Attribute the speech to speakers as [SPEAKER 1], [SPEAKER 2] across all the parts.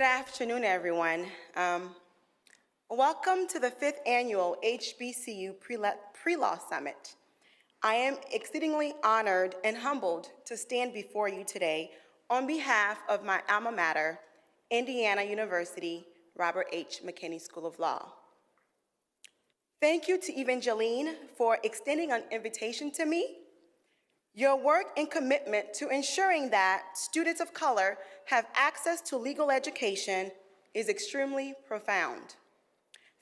[SPEAKER 1] Good afternoon, everyone. Welcome to the 5th Annual HBCU Pre-Law Summit. I am exceedingly honored and humbled to stand before you today on behalf of my alma mater, Indiana University Robert H. McKinney School of Law. Thank you to Evangeline for extending an invitation to me. Your work and commitment to ensuring that students of color have access to legal education is extremely profound.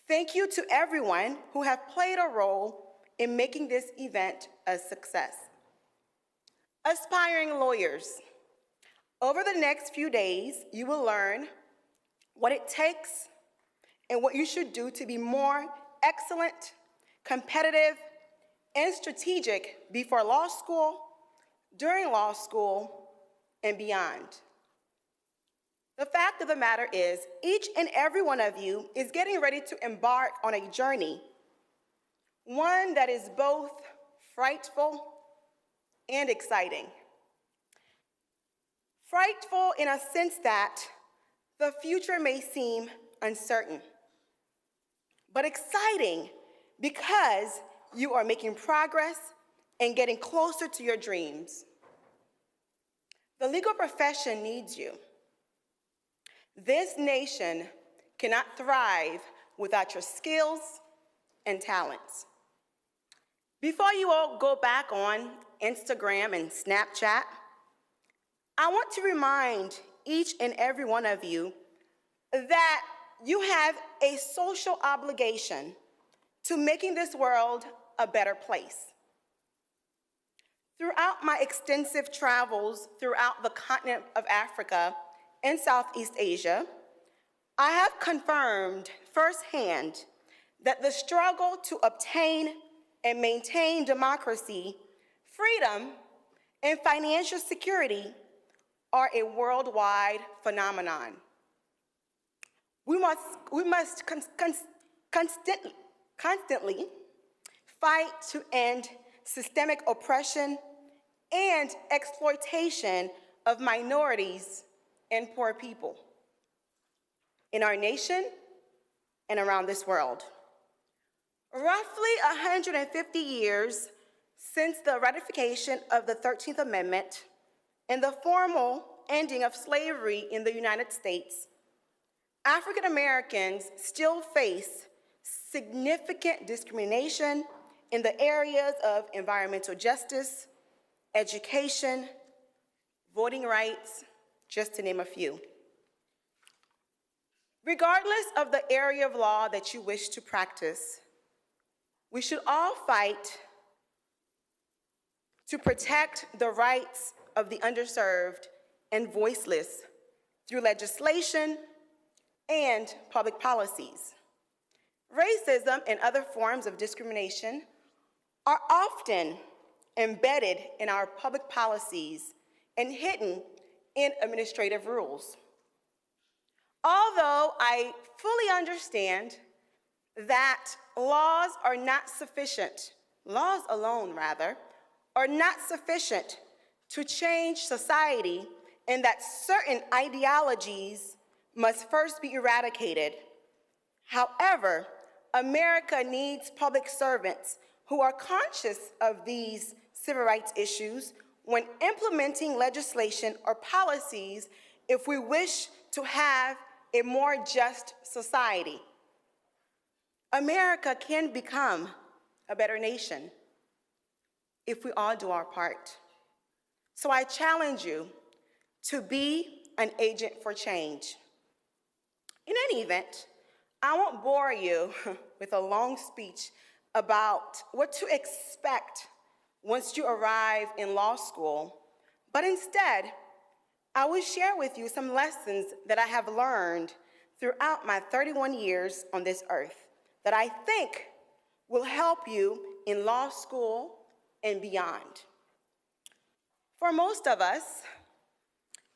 [SPEAKER 1] Thank you to everyone who have played a role in making this event a success. Aspiring lawyers, over the next few days, you will learn what it takes and what you should do to be more excellent, competitive, and strategic before law school, during law school, and beyond. The fact of the matter is, each and every one of you is getting ready to embark on a journey, one that is both frightful and exciting. Frightful in a sense that the future may seem uncertain, but exciting because you are making progress and getting closer to your dreams. The legal profession needs you. This nation cannot thrive without your skills and talents. Before you all go back on Instagram and Snapchat, I want to remind each and every one of you that you have a social obligation to making this world a better place. Throughout my extensive travels throughout the continent of Africa and Southeast Asia, I have confirmed firsthand that the struggle to obtain and maintain democracy, freedom, and financial security are a worldwide phenomenon. We must constantly fight to end systemic oppression and exploitation of minorities and poor people in our nation and around this world. Roughly 150 years since the ratification of the 13th Amendment and the formal ending of slavery in the United States, African Americans still face significant discrimination in the areas of environmental justice, education, voting rights, just to name a few. Regardless of the area of law that you wish to practice, we should all fight to protect the rights of the underserved and voiceless through legislation and public policies. Racism and other forms of discrimination are often embedded in our public policies and hidden in administrative rules. Although I fully understand that laws alone are not sufficient to change society, and that certain ideologies must first be eradicated. However, America needs public servants who are conscious of these civil rights issues when implementing legislation or policies if we wish to have a more just society. America can become a better nation if we all do our part. So I challenge you to be an agent for change. In any event, I won't bore you with a long speech about what to expect once you arrive in law school, but instead, I will share with you some lessons that I have learned throughout my 31 years on this earth that I think will help you in law school and beyond. For most of us,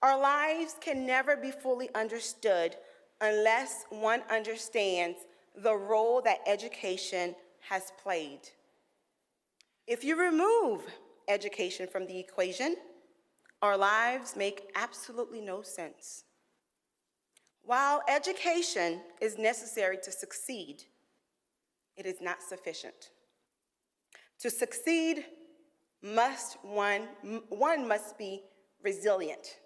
[SPEAKER 1] our lives can never be fully understood unless one understands the role that education has played. If you remove education from the equation, our lives make absolutely no sense. While education is necessary to succeed, it is not sufficient. To succeed, one must be resilient.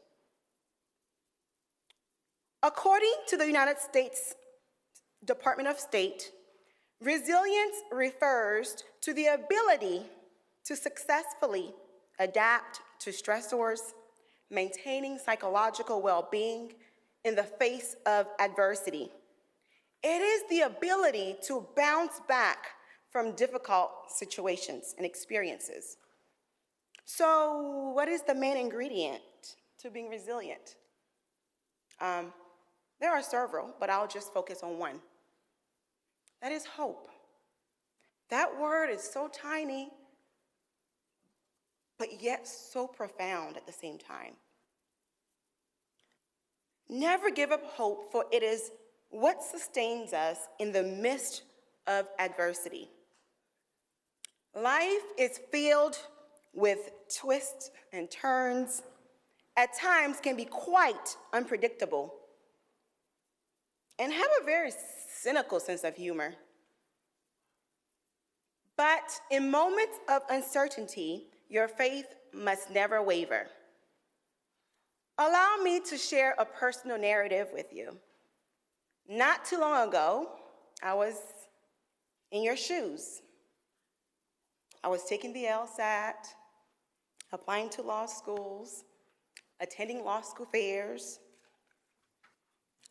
[SPEAKER 1] According to the United States Department of State, resilience refers to the ability to successfully adapt to stressors, maintaining psychological well-being in the face of adversity. It is the ability to bounce back from difficult situations and experiences. So, what is the main ingredient to being resilient? There are several, but I'll just focus on one. That is hope. That word is so tiny, but yet so profound at the same time. Never give up hope, for it is what sustains us in the midst of adversity. Life is filled with twists and turns, at times can be quite unpredictable, and have a very cynical sense of humor. But in moments of uncertainty, your faith must never waver. Allow me to share a personal narrative with you. Not too long ago, I was in your shoes. I was taking the LSAT, applying to law schools, attending law school fairs,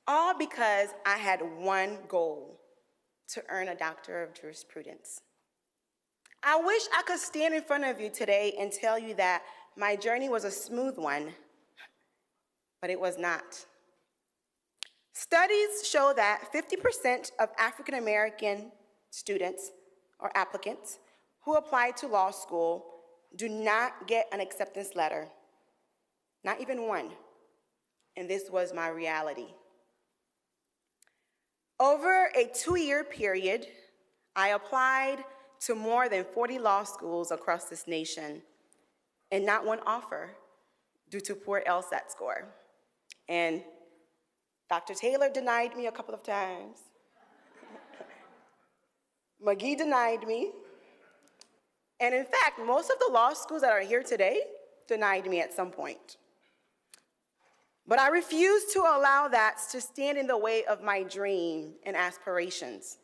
[SPEAKER 1] all because I had one goal: to earn a doctor of jurisprudence. I wish I could stand in front of you today and tell you that my journey was a smooth one, but it was not. Studies show that 50% of African American students or applicants who apply to law school do not get an acceptance letter, not even one. And this was my reality. Over a 2-year period, I applied to more than 40 law schools across this nation, and not one offer due to poor LSAT score. And Dr. Taylor denied me a couple of times. McGee denied me. And in fact, most of the law schools that are here today denied me at some point. But I refused to allow that to stand in the way of my dream and aspirations.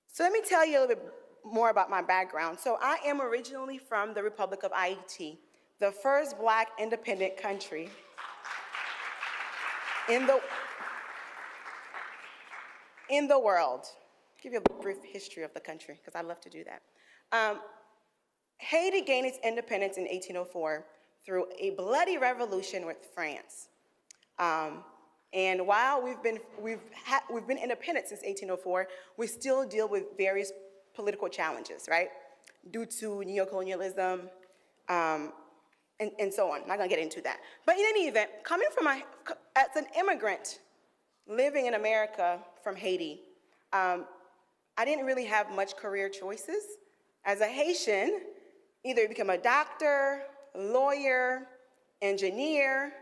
[SPEAKER 1] So let me tell you a little bit more about my background. So I am originally from the Republic of Haiti, the first Black independent country in the world. I'll give you a brief history of the country, because I love to do that. Haiti gained its independence in 1804 through a bloody revolution with France. And while we've been independent since 1804, we still deal with various political challenges, right? Due to neocolonialism, and so on. I'm not gonna get into that. But in any event, as an immigrant living in America from Haiti, I didn't really have much career choices. As a Haitian, either you become a doctor, lawyer, engineer,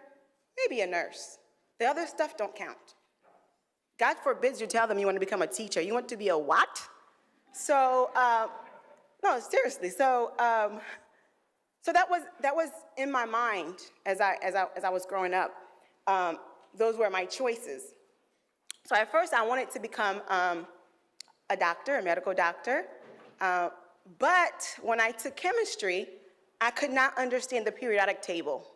[SPEAKER 1] maybe a nurse. The other stuff don't count. God forbids you tell them you want to become a teacher. You want to be a what? So, no, seriously. So that was in my mind as I was growing up. Those were my choices. So at first, I wanted to become a doctor, a medical doctor. But when I took chemistry, I could not understand the periodic table.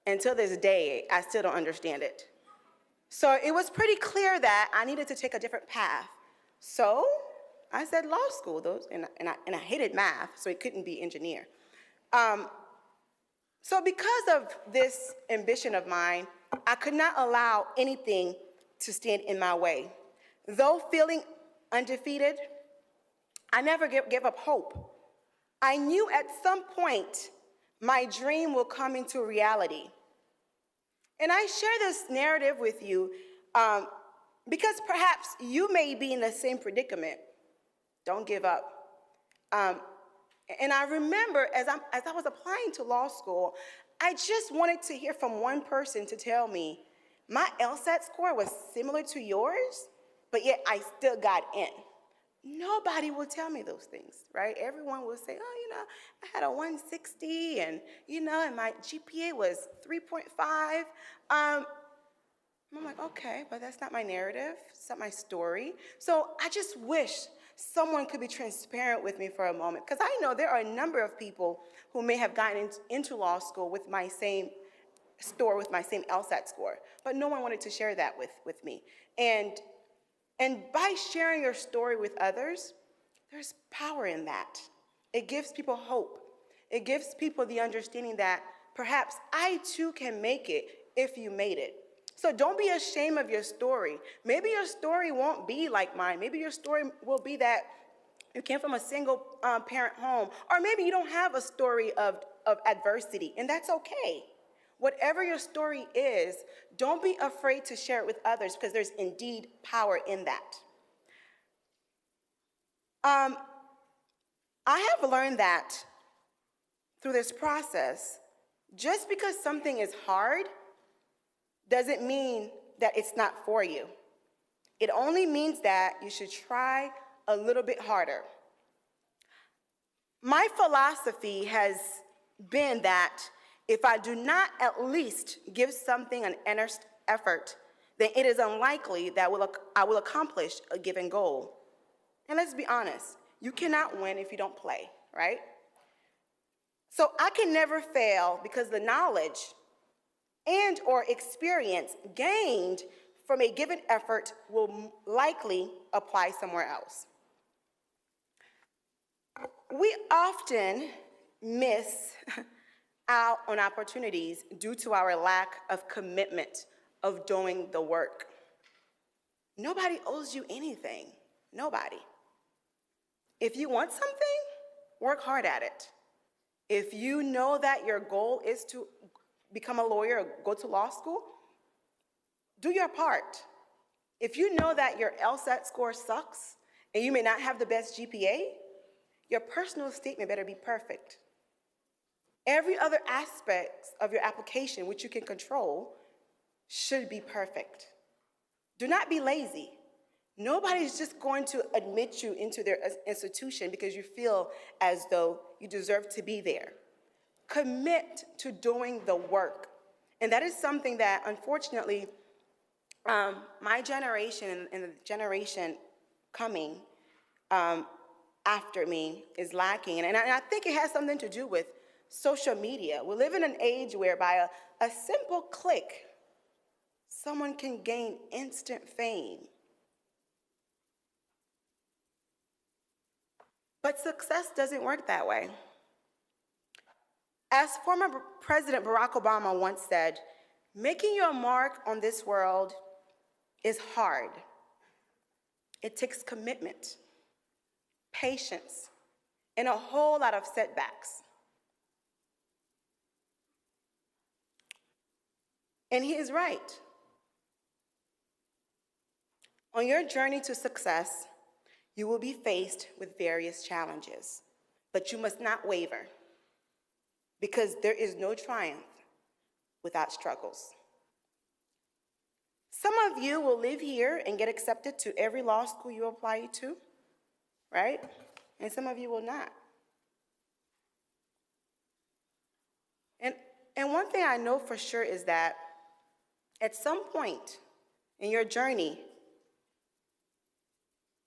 [SPEAKER 1] Until this day, I still don't understand it. So it was pretty clear that I needed to take a different path. So I said law school, and I hated math, so it couldn't be engineer. So because of this ambition of mine, I could not allow anything to stand in my way. Though feeling undefeated, I never gave up hope. I knew at some point my dream will come into reality. And I share this narrative with you because perhaps you may be in the same predicament. Don't give up. And I remember as I was applying to law school, I just wanted to hear from one person to tell me My LSAT score was similar to yours, but yet I still got in. Nobody will tell me those things, right? Everyone will say, oh, I had a 160 and, and my GPA was 3.5. I'm like, okay, but that's not my narrative. It's not my story. So I just wish someone could be transparent with me for a moment, because I know there are a number of people who may have gotten into law school with my same LSAT score, but no one wanted to share that with me. And by sharing your story with others, there's power in that. It gives people hope. It gives people the understanding that perhaps I too can make it if you made it. So don't be ashamed of your story. Maybe your story won't be like mine. Maybe your story will be that you came from a single parent home, or maybe you don't have a story of adversity, and that's okay. Whatever your story is, don't be afraid to share it with others, because there's indeed power in that. I have learned that through this process, just because something is hard doesn't mean that it's not for you. It only means that you should try a little bit harder. My philosophy has been that if I do not at least give something an earnest effort, then it is unlikely that I will accomplish a given goal. And let's be honest, you cannot win if you don't play, right? So I can never fail, because the knowledge and or experience gained from a given effort will likely apply somewhere else. We often miss out on opportunities due to our lack of commitment of doing the work. Nobody owes you anything. Nobody. If you want something, work hard at it. If you know that your goal is to become a lawyer or go to law school, do your part. If you know that your LSAT score sucks and you may not have the best GPA, your personal statement better be perfect. Every other aspect of your application, which you can control, should be perfect. Do not be lazy. Nobody's just going to admit you into their institution because you feel as though you deserve to be there. Commit to doing the work. And that is something that, unfortunately, my generation and the generation coming after me is lacking. And I think it has something to do with social media. We live in an age where by a simple click, someone can gain instant fame. But success doesn't work that way. As former President Barack Obama once said, making your mark on this world is hard. It takes commitment, patience, and a whole lot of setbacks. And he is right. On your journey to success, you will be faced with various challenges, but you must not waver, because there is no triumph without struggles. Some of you will live here and get accepted to every law school you apply to, right? And some of you will not. And one thing I know for sure is that at some point in your journey,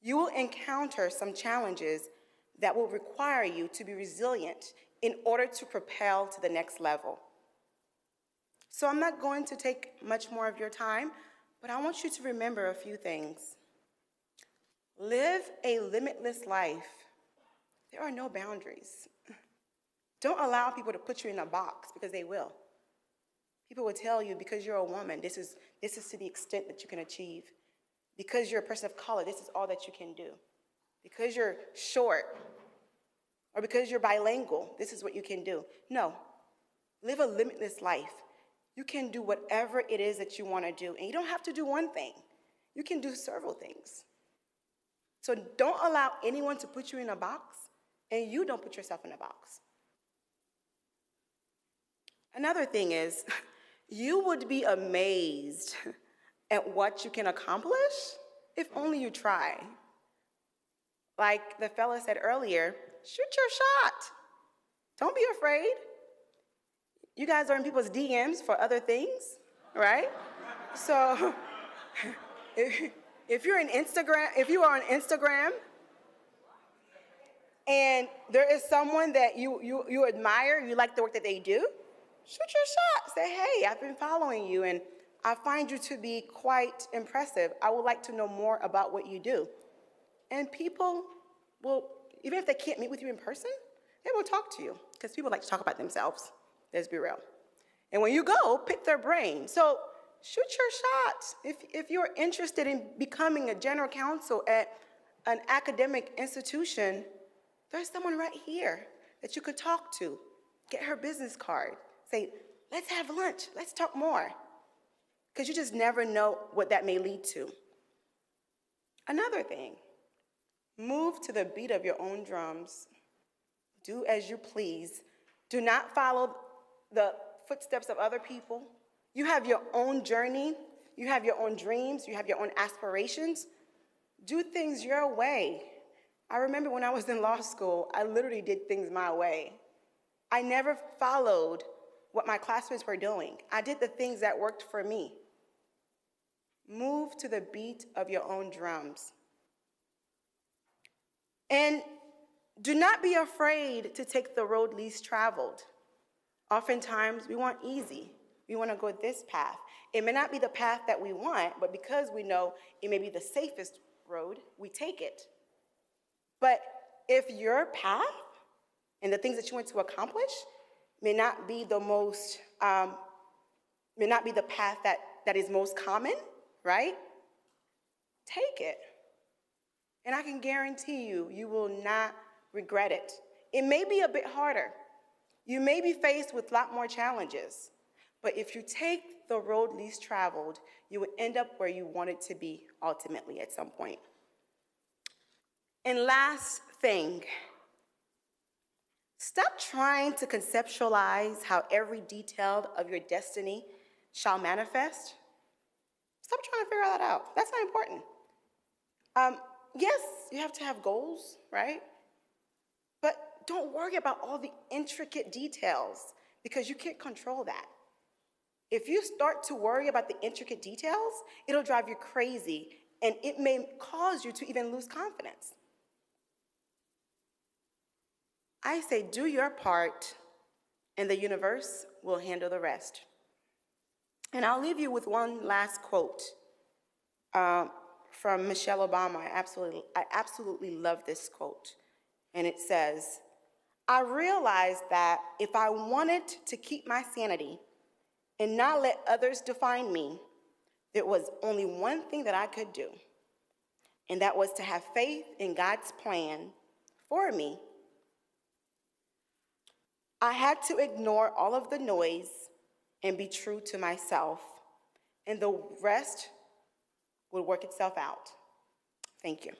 [SPEAKER 1] you will encounter some challenges that will require you to be resilient in order to propel to the next level. So I'm not going to take much more of your time, but I want you to remember a few things. Live a limitless life. There are no boundaries. Don't allow people to put you in a box, because they will. People will tell you, because you're a woman, this is to the extent that you can achieve. Because you're a person of color, this is all that you can do. Because you're short, or because you're bilingual, this is what you can do. No, live a limitless life. You can do whatever it is that you want to do, and you don't have to do one thing. You can do several things. So don't allow anyone to put you in a box, and you don't put yourself in a box. Another thing is, You would be amazed at what you can accomplish if only you try. Like the fella said earlier, shoot your shot. Don't be afraid. You guys are in people's DMs for other things, right? So if you're on Instagram, if you are on Instagram and there is someone that you admire, you like the work that they do, shoot your shot. Say, hey, I've been following you and I find you to be quite impressive. I would like to know more about what you do. And people will, even if they can't meet with you in person, they will talk to you because people like to talk about themselves. Let's be real. And when you go, pick their brain. So shoot your shot. If you're interested in becoming a general counsel at an academic institution, there's someone right here that you could talk to. Get her business card. Say, let's have lunch. Let's talk more. Because you just never know what that may lead to. Another thing, move to the beat of your own drums. Do as you please. Do not follow the footsteps of other people. You have your own journey. You have your own dreams. You have your own aspirations. Do things your way. I remember when I was in law school, I literally did things my way. I never followed what my classmates were doing. I did the things that worked for me. Move to the beat of your own drums. And do not be afraid to take the road least traveled. Oftentimes, we want easy. We want to go this path. It may not be the path that we want, but because we know it may be the safest road, we take it. But if your path and the things that you want to accomplish may not be the most, may not be the path that is most common, right? Take it. And I can guarantee you, you will not regret it. It may be a bit harder. You may be faced with a lot more challenges. But if you take the road least traveled, you will end up where you wanted to be ultimately at some point. And last thing, stop trying to conceptualize how every detail of your destiny shall manifest. Stop trying to figure that out. That's not important. Yes, you have to have goals, right? But don't worry about all the intricate details because you can't control that. If you start to worry about the intricate details, it'll drive you crazy and it may cause you to even lose confidence. I say do your part and the universe will handle the rest. And I'll leave you with one last quote from Michelle Obama. I absolutely love this quote. And it says, I realized that if I wanted to keep my sanity and not let others define me, there was only one thing that I could do, and that was to have faith in God's plan for me. I had to ignore all of the noise and be true to myself, and the rest would work itself out. Thank you.